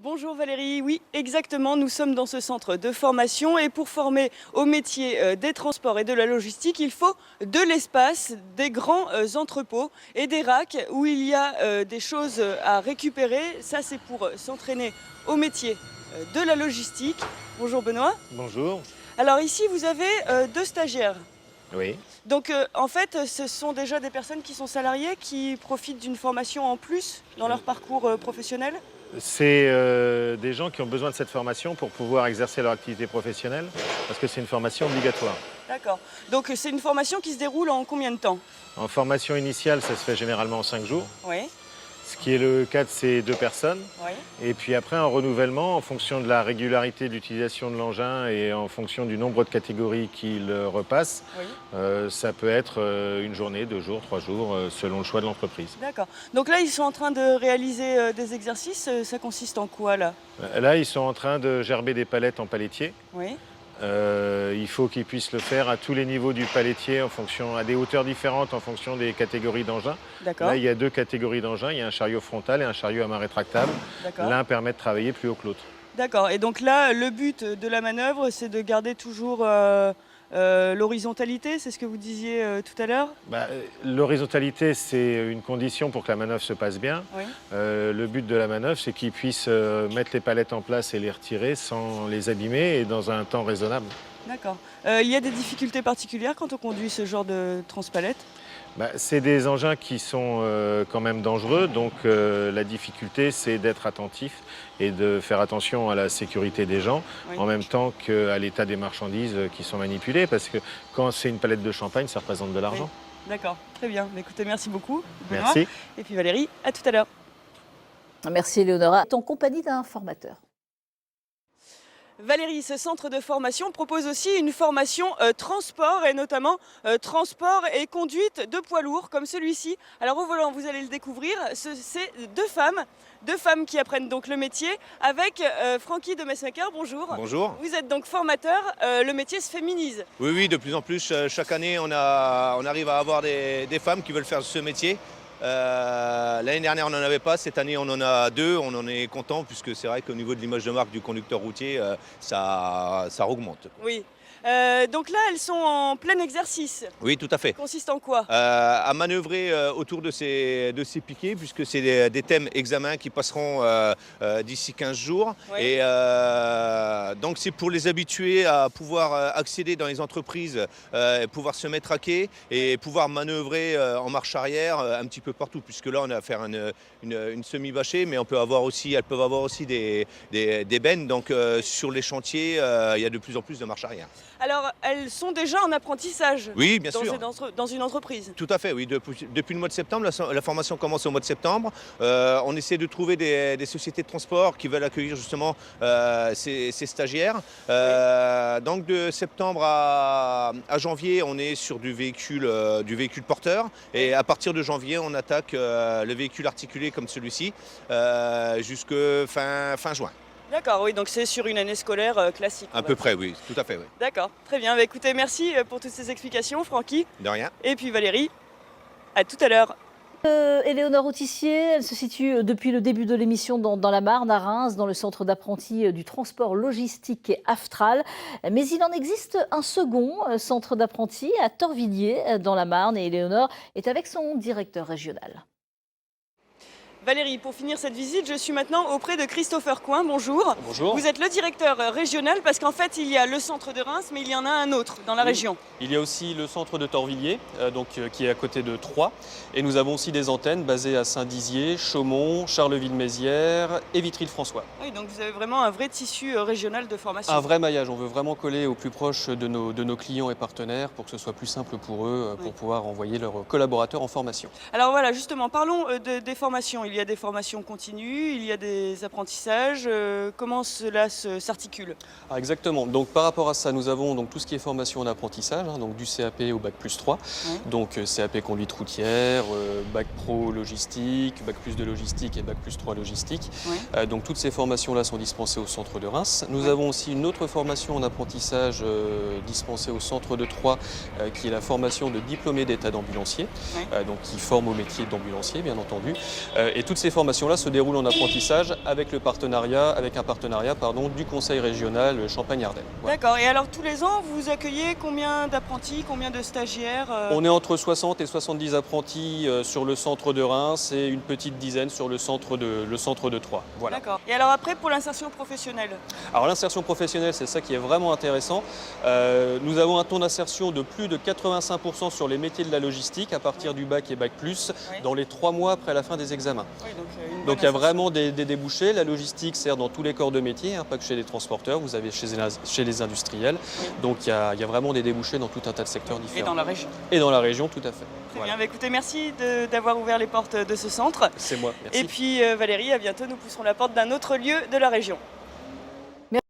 Bonjour Valérie, oui exactement, nous sommes dans ce centre de formation et pour former au métier des transports et de la logistique, il faut de l'espace, des grands entrepôts et des racks où il y a des choses à récupérer. Ça c'est pour s'entraîner au métier de la logistique. Bonjour Benoît. Bonjour. Alors ici vous avez deux stagiaires. Oui. Donc en fait ce sont déjà des personnes qui sont salariées qui profitent d'une formation en plus dans leur parcours professionnel. C'est des gens qui ont besoin de cette formation pour pouvoir exercer leur activité professionnelle, parce que c'est une formation obligatoire. D'accord. Donc c'est une formation qui se déroule en combien de temps? En formation initiale, ça se fait généralement en 5 jours, Oui, ce qui est le cas de ces deux personnes. oui. Et puis après, en renouvellement, en fonction de la régularité d'utilisation de l'engin et en fonction du nombre de catégories qu'il repasse, Oui. ça peut être une journée, 2 jours, 3 jours, selon le choix de l'entreprise. D'accord. Donc là, ils sont en train de réaliser des exercices. Ça consiste en quoi là? Là, ils sont en train de gerber des palettes en palettier. Oui. Il faut qu'ils puissent le faire à tous les niveaux du palettier, à des hauteurs différentes en fonction des catégories d'engins. D'accord. Là, il y a 2 catégories d'engins. Il y a un chariot frontal et un chariot à main rétractable. D'accord. L'un permet de travailler plus haut que l'autre. D'accord. Et donc là, le but de la manœuvre, c'est de garder toujours l'horizontalité. C'est ce que vous disiez tout à l'heure? L'horizontalité, c'est une condition pour que la manœuvre se passe bien. Oui. Le but de la manœuvre, c'est qu'ils puissent mettre les palettes en place et les retirer sans les abîmer et dans un temps raisonnable. D'accord. Il y a des difficultés particulières quand on conduit ce genre de transpalette? C'est des engins qui sont quand même dangereux, donc la difficulté c'est d'être attentif et de faire attention à la sécurité des gens, Oui. en même temps qu'à l'état des marchandises qui sont manipulées, parce que quand c'est une palette de champagne, ça représente de l'argent. Oui. D'accord. Très bien. Écoutez, merci beaucoup, Benoît. Merci. Et puis Valérie, à tout à l'heure. Merci Éléonora. En compagnie d'un formateur. Valérie, ce centre de formation propose aussi une formation transport et notamment transport et conduite de poids lourds comme celui-ci. Alors au volant, vous allez le découvrir, c'est deux femmes qui apprennent donc le métier avec Francky de Messmaker. Bonjour. Bonjour. Vous êtes donc formateur, le métier se féminise. Oui, de plus en plus, chaque année, on arrive à avoir des femmes qui veulent faire ce métier. L'année dernière, on n'en avait pas. Cette année, on en a 2. On en est content puisque c'est vrai qu'au niveau de l'image de marque du conducteur routier, ça augmente. Oui. Donc là, elles sont en plein exercice. Oui, tout à fait. Consiste en quoi? À manœuvrer autour de ces piquets, puisque c'est des thèmes examens qui passeront d'ici 15 jours. Oui. Et donc c'est pour les habituer à pouvoir accéder dans les entreprises, pouvoir se mettre à quai et pouvoir manœuvrer en marche arrière un petit peu partout, puisque là on a à faire une semi-bâchée, mais elles peuvent avoir aussi des bennes. Donc sur les chantiers, il y a de plus en plus de marche arrière. Alors, elles sont déjà en apprentissage. Oui, bien sûr. Dans une entreprise. Tout à fait, oui. Depuis le mois de septembre, la formation commence au mois de septembre. On essaie de trouver des sociétés de transport qui veulent accueillir justement ces stagiaires. Donc de septembre à janvier, on est sur du véhicule porteur. Et à partir de janvier, on attaque le véhicule articulé comme celui-ci jusque fin juin. D'accord, oui, donc c'est sur une année scolaire classique. À peu près, oui, tout à fait, oui. D'accord, très bien. Écoutez, merci pour toutes ces explications, Francky. De rien. Et puis Valérie, à tout à l'heure. Éléonore Autissier, elle se situe depuis le début de l'émission dans la Marne, à Reims, dans le centre d'apprentis du transport logistique et Aftral. Mais il en existe un second centre d'apprentis à Torvilliers, dans la Marne, et Éléonore est avec son directeur régional. Valérie, pour finir cette visite, je suis maintenant auprès de Christopher Coin. Bonjour. Bonjour. Vous êtes le directeur régional parce qu'en fait, il y a le centre de Reims, mais il y en a un autre dans la région. Il y a aussi le centre de Torvilliers, qui est à côté de Troyes. Et nous avons aussi des antennes basées à Saint-Dizier, Chaumont, Charleville-Mézières et Vitry-le-François. Oui, donc vous avez vraiment un vrai tissu régional de formation. Un vrai maillage. On veut vraiment coller au plus proche de nos clients et partenaires pour que ce soit plus simple pour eux, pour pouvoir envoyer leurs collaborateurs en formation. Alors voilà, justement, parlons des formations. Il y a des formations continues, il y a des apprentissages. Comment cela s'articule? Exactement. Donc par rapport à ça, nous avons donc tout ce qui est formation en apprentissage, donc du CAP au bac plus 3. Donc CAP conduite routière, bac pro logistique, bac plus de logistique et bac plus 3 logistique. Donc toutes ces formations-là sont dispensées au centre de Reims. Nous avons aussi une autre formation en apprentissage dispensée au centre de Troyes, qui est la formation de diplômé d'état d'ambulancier, donc qui forme au métier d'ambulancier, bien entendu. Et Et toutes ces formations-là se déroulent en apprentissage avec un partenariat du Conseil régional Champagne-Ardenne. Voilà. D'accord. Et alors tous les ans, vous accueillez combien d'apprentis, combien de stagiaires On est entre 60 et 70 apprentis sur le centre de Reims et une petite dizaine sur le centre de Troyes. Voilà. D'accord. Et alors après, pour l'insertion professionnelle? Alors l'insertion professionnelle, c'est ça qui est vraiment intéressant. Nous avons un taux d'insertion de plus de 85% sur les métiers de la logistique à partir du bac et bac plus dans les 3 mois après la fin des examens. Oui, donc il y a vraiment des débouchés. La logistique sert dans tous les corps de métier, pas que chez les transporteurs, vous avez chez les industriels. Oui. Donc il y a vraiment des débouchés dans tout un tas de secteurs différents. Et dans la région? Et dans la région, tout à fait. Très bien. Bah, écoutez, merci d'avoir ouvert les portes de ce centre. C'est moi, merci. Et puis Valérie, à bientôt, nous pousserons la porte d'un autre lieu de la région.